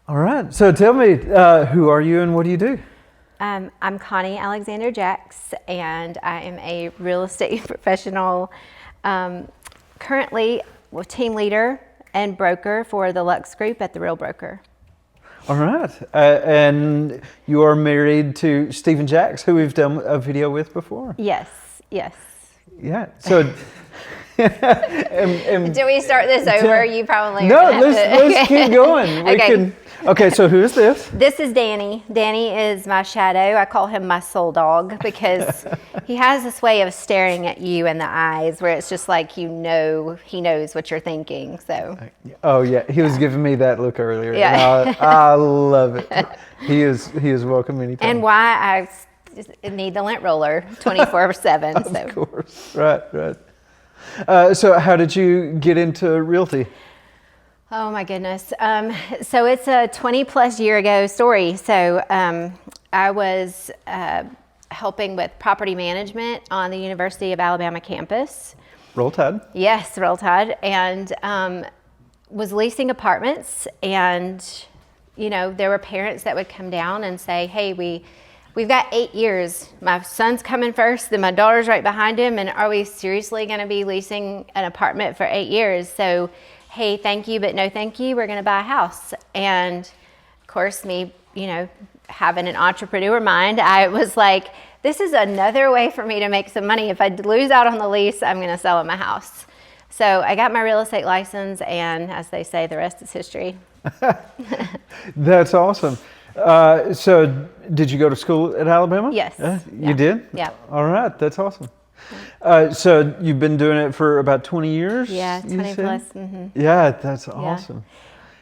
All right. So tell me, who are you and what do you do? I'm Connie Alexander Jax, and I am a real estate professional, currently team leader and broker for the Lux Group at The Real Broker. All right. And you are married to Stephen Jacks, who we've done a video with before. Yes, yes. Yeah. So. Do we start this over? You probably no. are gonna Let's keep going. We Okay. can. Okay. So who is this? This is Danny. Danny is my shadow. I call him my soul dog because he has this way of staring at you in the eyes where it's just like, he knows what you're thinking. So. Oh yeah, he was giving me that look earlier. Yeah. And I love it. He is welcome anytime. And why I just need the lint roller 24/7. Of course. Right. So how did you get into realty? Oh my goodness. So it's a 20 plus year ago story. So I was helping with property management on the University of Alabama campus. Roll Tide. Yes, Roll Tide. And was leasing apartments, and there were parents that would come down and say, hey, we've got 8 years. My son's coming first, then my daughter's right behind him. And are we seriously going to be leasing an apartment for 8 years? So, hey, thank you, but no thank you. We're going to buy a house. And of course, me, having an entrepreneur mind, I was like, this is another way for me to make some money. If I lose out on the lease, I'm going to sell my house. So I got my real estate license, and as they say, the rest is history. That's awesome. So did you go to school at Alabama? Yes. You did? Yeah. All right. That's awesome. So you've been doing it for about 20 years? Yeah, 20 plus. Mm-hmm. Yeah, that's awesome.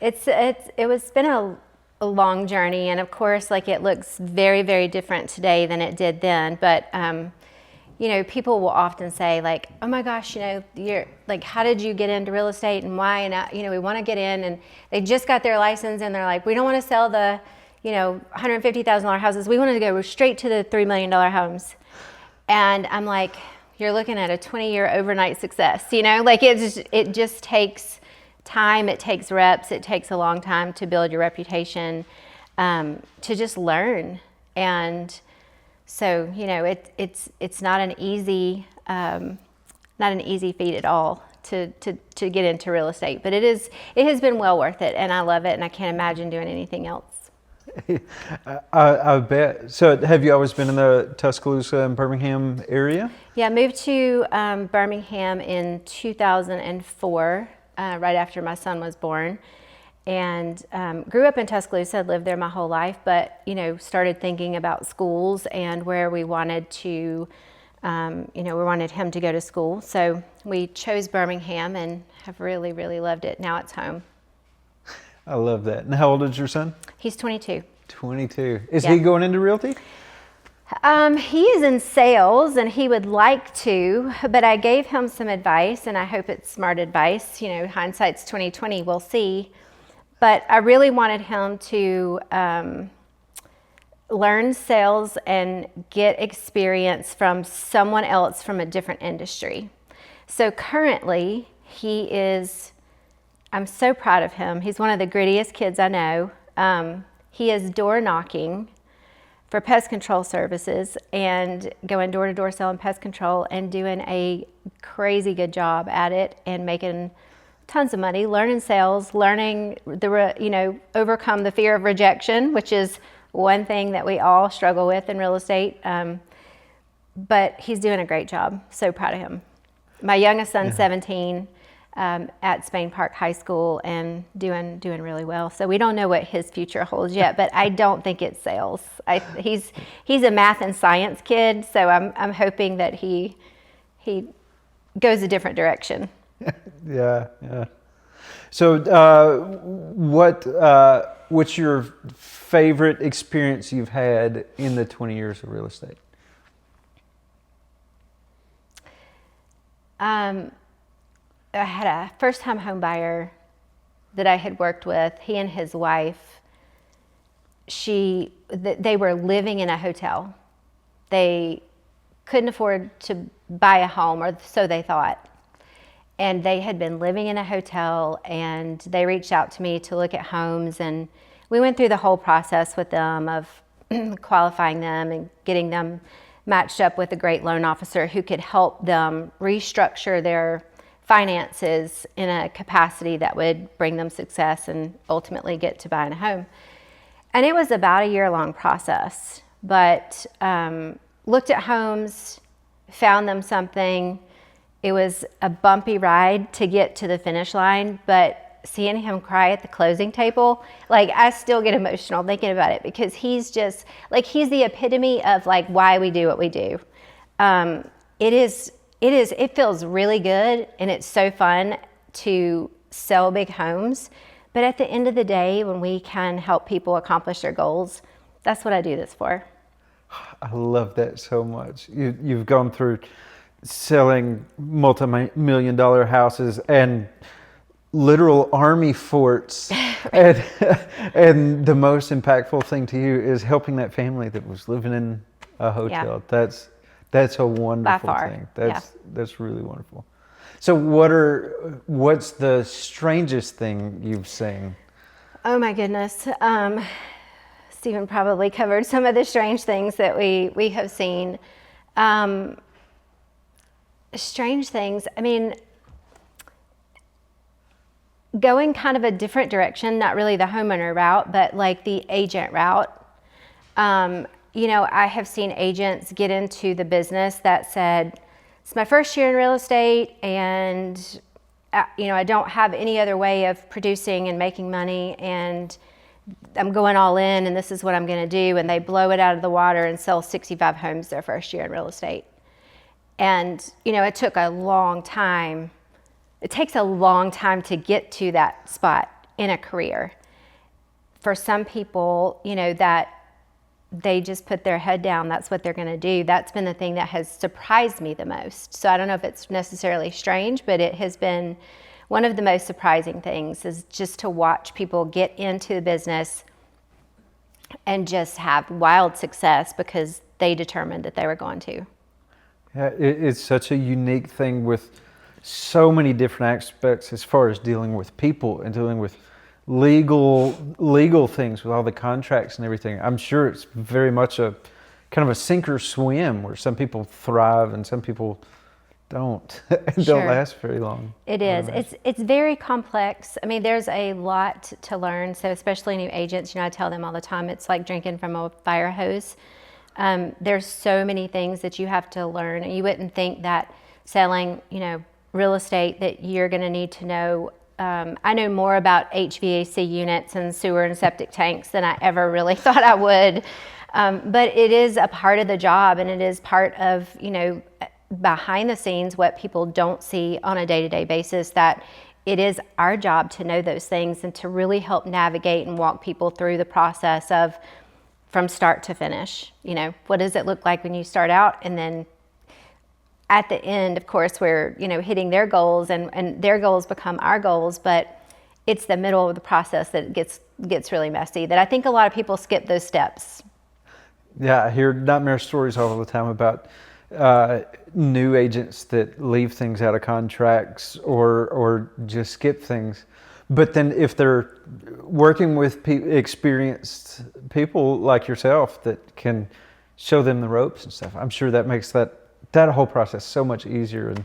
It's been a long journey, and of course, it looks very, very different today than it did then. But people will often say, like, oh my gosh, you're like, how did you get into real estate and why? And we want to get in, and they just got their license, and they're like, we don't want to sell the $150,000 houses. We wanted to go straight to the $3 million homes. And I'm like, you're looking at a 20-year overnight success. It just takes time. It takes reps. It takes a long time to build your reputation, to just learn. And so, it's not an easy feat at all to get into real estate, but it has been well worth it, and I love it, and I can't imagine doing anything else. I bet. So have you always been in the Tuscaloosa and Birmingham area? Yeah, I moved to Birmingham in 2004, right after my son was born, and grew up in Tuscaloosa, lived there my whole life, but started thinking about schools and where we wanted to, we wanted him to go to school. So we chose Birmingham and have really, really loved it. Now it's home. I love that. And how old is your son? He's 22. 22. Is he going into realty? He is in sales, and he would like to, but I gave him some advice, and I hope it's smart advice. Hindsight's 2020. We'll see. But I really wanted him to learn sales and get experience from someone else from a different industry. So currently, I'm so proud of him. He's one of the grittiest kids I know. He is door knocking for pest control services and going door to door selling pest control and doing a crazy good job at it and making tons of money, learning sales, learning overcome the fear of rejection, which is one thing that we all struggle with in real estate. But he's doing a great job. So proud of him. My youngest son's 17. At Spain Park High School and doing really well. So we don't know what his future holds yet, but I don't think it's sales. He's a math and science kid, so I'm hoping that he goes a different direction. Yeah. So what's your favorite experience you've had in the 20 years of real estate? I had a first-time home buyer that I had worked with. He and his wife, they were living in a hotel. They couldn't afford to buy a home, or so they thought. And they had been living in a hotel, and they reached out to me to look at homes, and we went through the whole process with them of qualifying them and getting them matched up with a great loan officer who could help them restructure their finances in a capacity that would bring them success and ultimately get to buying a home. And it was about a year-long process, but looked at homes, found them something. It was a bumpy ride to get to the finish line, but seeing him cry at the closing table, like I still get emotional thinking about it, because he's just like, he's the epitome of like why we do what we do. It feels really good, and it's so fun to sell big homes. But at the end of the day, when we can help people accomplish their goals, that's what I do this for. I love that so much. You've gone through selling multi-million-dollar houses and literal army forts, and the most impactful thing to you is helping that family that was living in a hotel. Yeah. That's a wonderful thing. That's really wonderful. So what's the strangest thing you've seen? Oh my goodness. Stephen probably covered some of the strange things that we have seen. Strange things, I mean, going kind of a different direction, not really the homeowner route, but like the agent route. You know, I have seen agents get into the business that said, it's my first year in real estate, and you know, I don't have any other way of producing and making money, and I'm going all in, and this is what I'm going to do. And they blow it out of the water and sell 65 homes their first year in real estate. And, you know, it took a long time. It takes a long time to get to that spot in a career. For some people, you know, that they just put their head down, that's what they're going to do. That's been the thing that has surprised me the most. So I don't know if it's necessarily strange, but it has been one of the most surprising things, is just to watch people get into the business and just have wild success because they determined that they were going to. Yeah, it's such a unique thing with so many different aspects as far as dealing with people and dealing with legal things with all the contracts and everything. I'm sure it's very much a kind of a sink or swim, where some people thrive and some people don't and don't last very long. It is. It's very complex. I mean, there's a lot to learn. So especially new agents, you know, I tell them all the time, it's like drinking from a fire hose. There's so many things that you have to learn, and you wouldn't think that selling, you know, real estate that you're going to need to know. I know more about HVAC units and sewer and septic tanks than I ever really thought I would. But it is a part of the job, and it is part of, you know, behind the scenes, what people don't see on a day-to-day basis, that it is our job to know those things and to really help navigate and walk people through the process of from start to finish. You know, what does it look like when you start out, and then at the end, of course, we're, you know, hitting their goals, and their goals become our goals, but it's the middle of the process that gets really messy, that I think a lot of people skip those steps. Yeah, I hear nightmare stories all the time about new agents that leave things out of contracts or just skip things. But then if they're working with experienced people like yourself that can show them the ropes and stuff, I'm sure that makes that whole process so much easier, and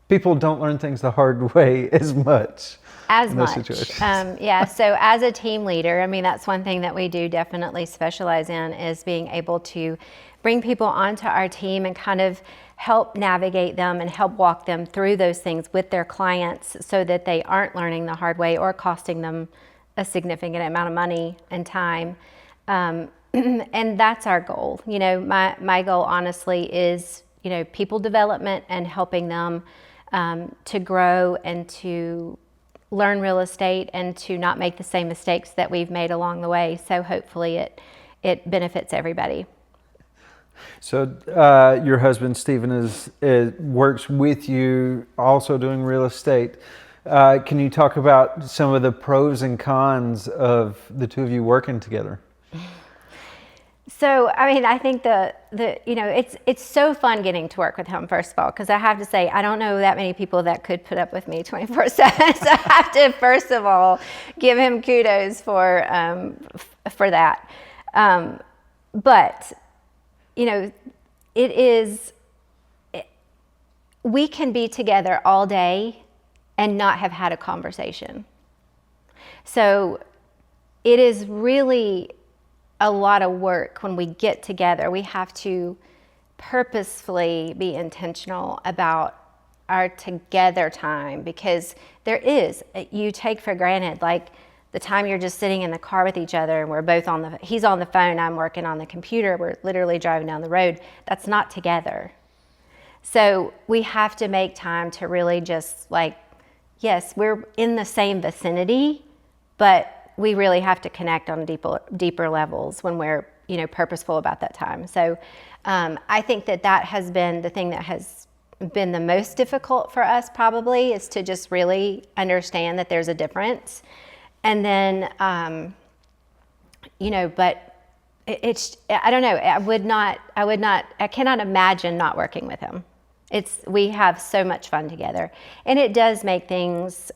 people don't learn things the hard way as much. Yeah, so as a team leader, I mean, that's one thing that we do definitely specialize in, is being able to bring people onto our team and kind of help navigate them and help walk them through those things with their clients, so that they aren't learning the hard way or costing them a significant amount of money and time. And that's our goal. You know, my goal honestly is, you know, people development and helping them to grow and to learn real estate and to not make the same mistakes that we've made along the way. So hopefully it benefits everybody. So your husband Stephen works with you, also doing real estate. Can you talk about some of the pros and cons of the two of you working together? So, I mean, I think you know, it's so fun getting to work with him, first of all, because I have to say, I don't know that many people that could put up with me 24/7. So I have to, first of all, give him kudos for for that. But, you know, we can be together all day and not have had a conversation. So it is really a lot of work when we get together. We have to purposefully be intentional about our together time, because you take for granted, like the time you're just sitting in the car with each other and we're both he's on the phone, I'm working on the computer, we're literally driving down the road. That's not together. So we have to make time to really just yes, we're in the same vicinity, but we really have to connect on deeper levels when we're, purposeful about that time. So I think that has been the thing that has been the most difficult for us, probably, is to just really understand that there's a difference. And then, but I don't know, I cannot imagine not working with him. We have so much fun together, and it does make things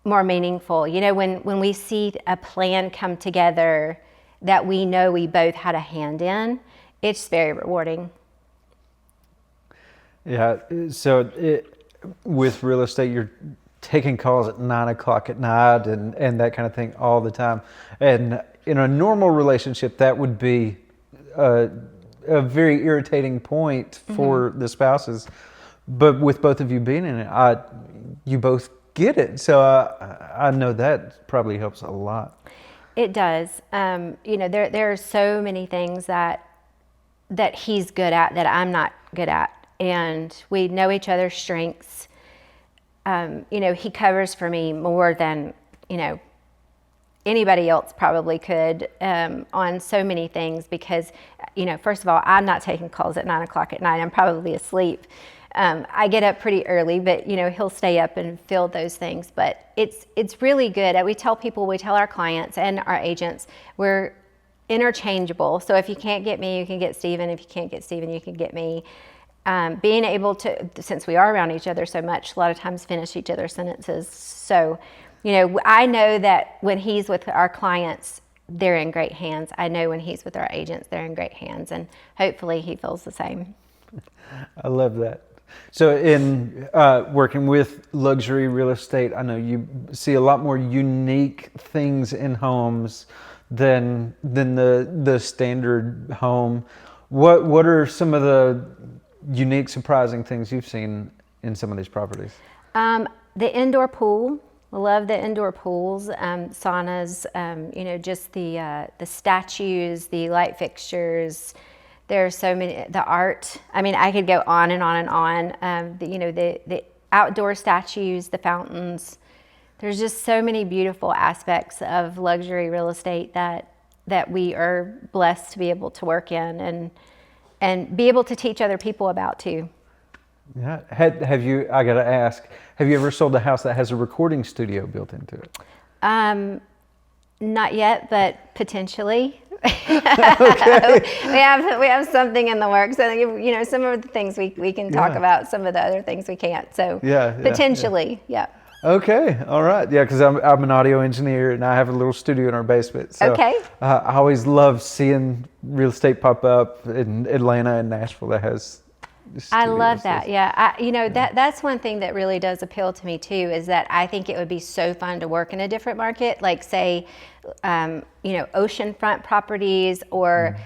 more meaningful. When we see a plan come together that we know we both had a hand in, it's very rewarding. Yeah. So with real estate, you're taking calls at 9 o'clock at night and that kind of thing all the time. And in a normal relationship, that would be a very irritating point for the spouses. But with both of you being in it, you both get it. So I know that probably helps a lot. It does. There are so many things that he's good at that I'm not good at. And we know each other's strengths. He covers for me more than, anybody else probably could on so many things, because, first of all, I'm not taking calls at 9 o'clock at night. I'm probably asleep. I get up pretty early, but, he'll stay up and field those things. But it's really good. We tell our clients and our agents, we're interchangeable. So if you can't get me, you can get Stephen. If you can't get Stephen, you can get me. Being able to, since we are around each other so much, a lot of times finish each other's sentences. So, I know that when he's with our clients, they're in great hands. I know when he's with our agents, they're in great hands, and hopefully he feels the same. I love that. So in working with luxury real estate, I know you see a lot more unique things in homes than the standard home. What are some of the unique, surprising things you've seen in some of these properties? The indoor pool. I love the indoor pools, saunas, just the statues, the light fixtures. There are so many, the art. I mean, I could go on and on and on. The outdoor statues, the fountains. There's just so many beautiful aspects of luxury real estate that we are blessed to be able to work in and be able to teach other people about too. Yeah. Have you, I got to ask, have you ever sold a house that has a recording studio built into it? Not yet, but potentially. Okay. we have something in the works. I think, some of the things we can talk about, some of the other things we can't. So potentially, yeah. Okay, all right. Yeah, because I'm an audio engineer and I have a little studio in our basement. So I always love seeing real estate pop up in Atlanta and Nashville that has studios. I love that. Yeah, that's one thing that really does appeal to me too, is that I think it would be so fun to work in a different market, like say, oceanfront properties or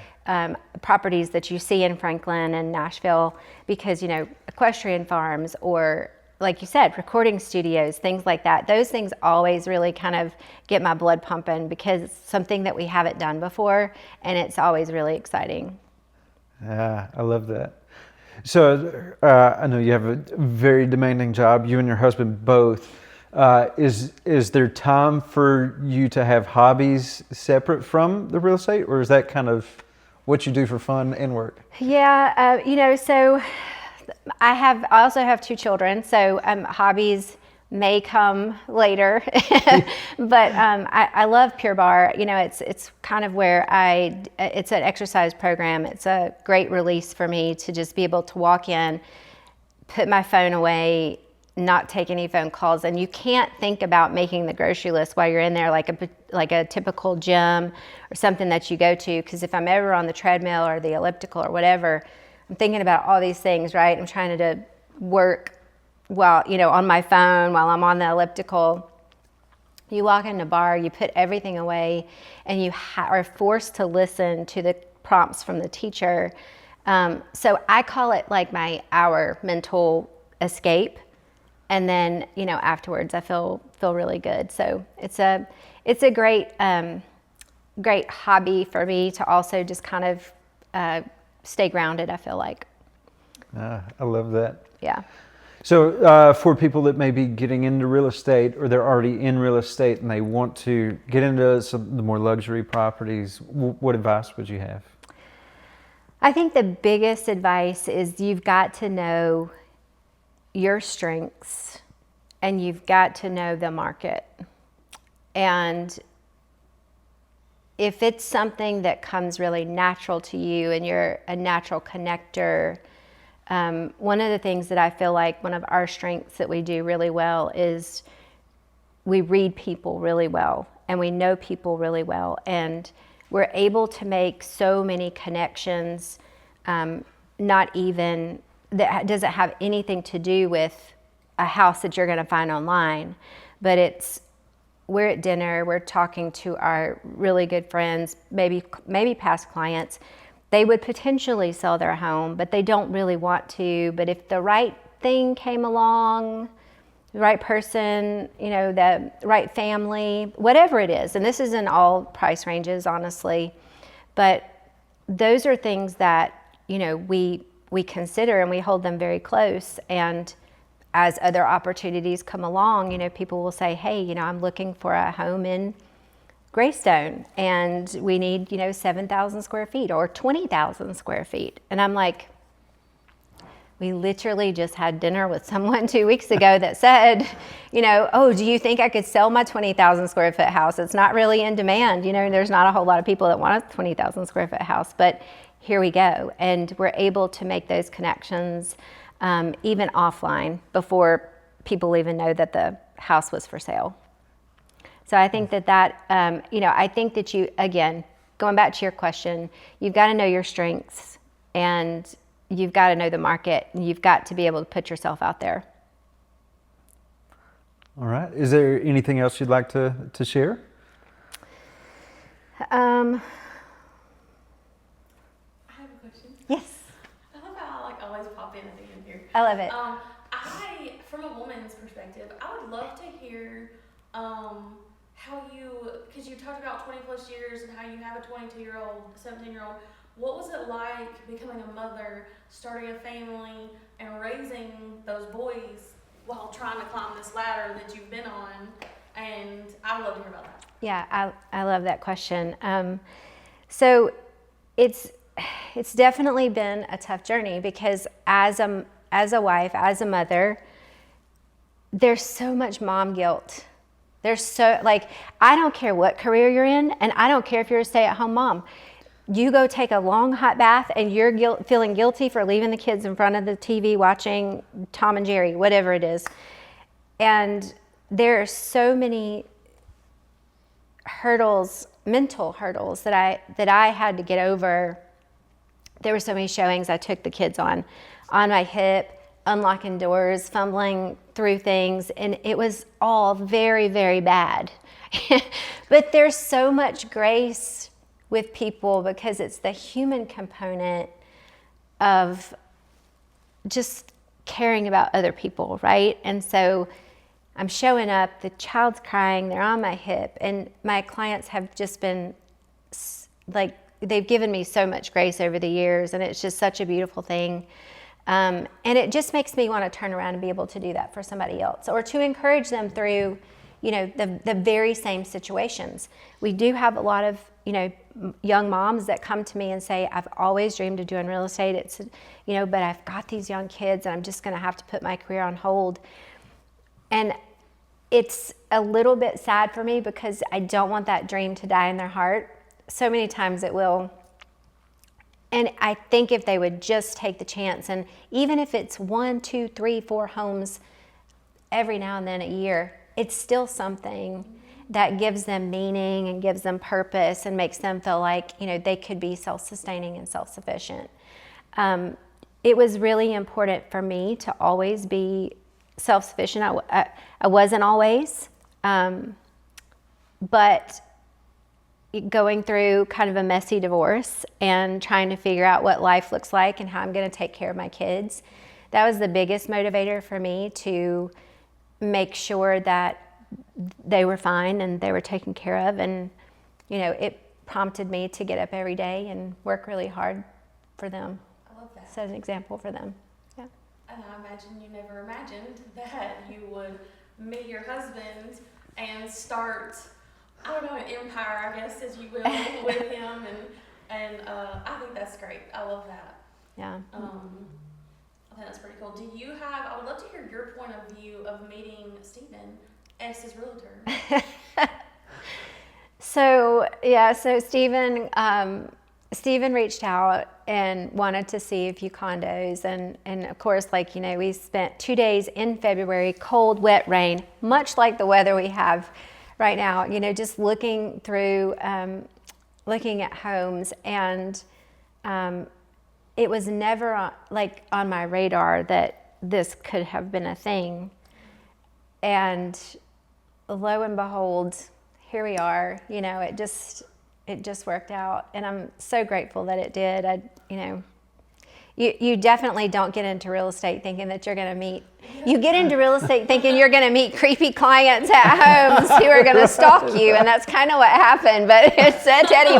properties that you see in Franklin and Nashville, because equestrian farms or, like you said, recording studios, things like that. Those things always really kind of get my blood pumping, because it's something that we haven't done before, and it's always really exciting. Yeah, I love that. So I know you have a very demanding job, you and your husband both. Is there time for you to have hobbies separate from the real estate, or is that kind of what you do for fun and work? Yeah, so I also have 2 children, so hobbies may come later. But I love Pure Barre. It's kind of where it's an exercise program. It's a great release for me to just be able to walk in, put my phone away, not take any phone calls, and you can't think about making the grocery list while you're in there like a typical gym or something that you go to, because if I'm ever on the treadmill or the elliptical or whatever, I'm thinking about all these things, right? I'm trying to work while, on my phone while I'm on the elliptical. You walk in a bar, you put everything away, and you are forced to listen to the prompts from the teacher. So I call it like my hour mental escape. And then, afterwards I feel really good. So it's a great, great hobby for me to also just kind of stay grounded, I feel like. I love that. Yeah. So for people that may be getting into real estate, or they're already in real estate and they want to get into some of the more luxury properties, what advice would you have? I think the biggest advice is you've got to know your strengths, and you've got to know the market. And if it's something that comes really natural to you and you're a natural connector, one of the things that I feel like one of our strengths that we do really well is we read people really well, and we know people really well, and we're able to make so many connections, not even that doesn't have anything to do with a house that you're going to find online, but we're at dinner, we're talking to our really good friends, maybe past clients. They would potentially sell their home, but they don't really want to. But if the right thing came along, the right person, the right family, whatever it is, and this is in all price ranges, honestly, but those are things that, we consider, and we hold them very close. And as other opportunities come along, people will say, hey, I'm looking for a home in Greystone, and we need, 7,000 square feet or 20,000 square feet. And I'm like, we literally just had dinner with someone 2 weeks ago that said, oh, do you think I could sell my 20,000 square foot house? It's not really in demand. There's not a whole lot of people that want a 20,000 square foot house, but here we go. And we're able to make those connections even offline before people even know that the house was for sale. So I think I think that you, again, going back to your question, you've got to know your strengths, and you've got to know the market, and you've got to be able to put yourself out there. All right. Is there anything else you'd like to share? I have a question. Yes. I love how I always pop in at the end here. I love it. From a woman's perspective, I would love to hear how because you talked about 20 plus years and how you have a 22-year-old, 17-year-old. What was it like becoming a mother, starting a family, and raising those boys while trying to climb this ladder that you've been on? And I would love to hear about that. Yeah, I love that question. So it's definitely been a tough journey, because as a wife, as a mother, there's so much mom guilt. I don't care what career you're in, and I don't care if you're a stay-at-home mom. You go take a long hot bath and you're feeling guilty for leaving the kids in front of the TV watching Tom and Jerry, whatever it is. And there are so many hurdles, mental hurdles that I had to get over. There were so many showings I took the kids on my hip, unlocking doors, fumbling through things, and it was all very, very bad. But there's so much grace with people, because it's the human component of just caring about other people, right? And so I'm showing up, the child's crying, they're on my hip, and my clients have just been they've given me so much grace over the years, and it's just such a beautiful thing. And it just makes me want to turn around and be able to do that for somebody else, or to encourage them through, the very same situations. We do have a lot of, young moms that come to me and say, I've always dreamed of doing real estate. But I've got these young kids, and I'm just going to have to put my career on hold. And it's a little bit sad for me, because I don't want that dream to die in their heart. So many times it will. And I think if they would just take the chance, and even if it's 1, 2, 3, 4 homes every now and then a year, it's still something that gives them meaning and gives them purpose and makes them feel like, you know, they could be self-sustaining and self-sufficient. It was really important for me to always be self-sufficient. I wasn't always, but going through kind of a messy divorce and trying to figure out what life looks like and how I'm going to take care of my kids, that was the biggest motivator for me to make sure that they were fine and they were taken care of. And, you know, it prompted me to get up every day and work really hard for them. I love that. Set an example for them. Yeah. And I imagine you never imagined that you would meet your husband and start, I don't know, an empire, I guess, as you will, with him. And I think that's great. I love that. Yeah. I think that's pretty cool. I would love to hear your point of view of meeting Stephen as his realtor. So Stephen reached out and wanted to see a few condos. And of course, like, you know, we spent 2 days in February, cold, wet, rain, much like the weather we have right now, you know, just looking through, looking at homes. And it was never on my radar that this could have been a thing. And lo and behold, here we are. You know, it just worked out, and I'm so grateful that it did. You definitely don't get into real estate thinking that you're going to meet. You get into real estate thinking you're going to meet creepy clients at homes who are going to stalk you, and that's kind of what happened. But it said that he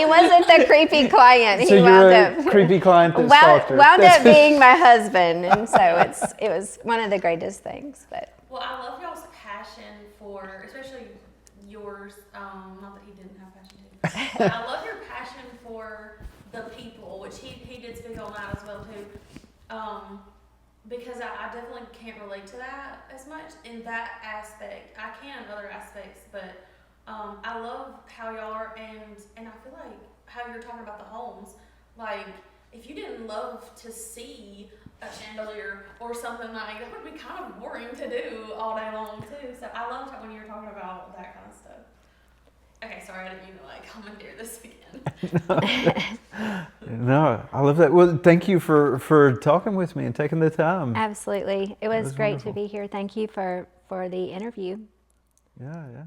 wasn't the creepy client. So you're a creepy client that stalked her. Wound up being my husband, and so it was one of the greatest things. But well, I love y'all's passion for, especially yours. Not that he didn't have passion too. But I love your passion for the people, which he did speak on that as well too. Because I definitely can't relate to that as much in that aspect. I can in other aspects, but I love how y'all are, and I feel like how you're talking about the homes. Like, if you didn't love to see a chandelier or something like that, would be kind of boring to do all day long too. So I loved when you were talking about that kind of stuff. Okay, sorry, I didn't mean to commandeer this again. No, I love that. Well, thank you for talking with me and taking the time. Absolutely. It was great wonderful. to be here. Thank you for the interview. Yeah.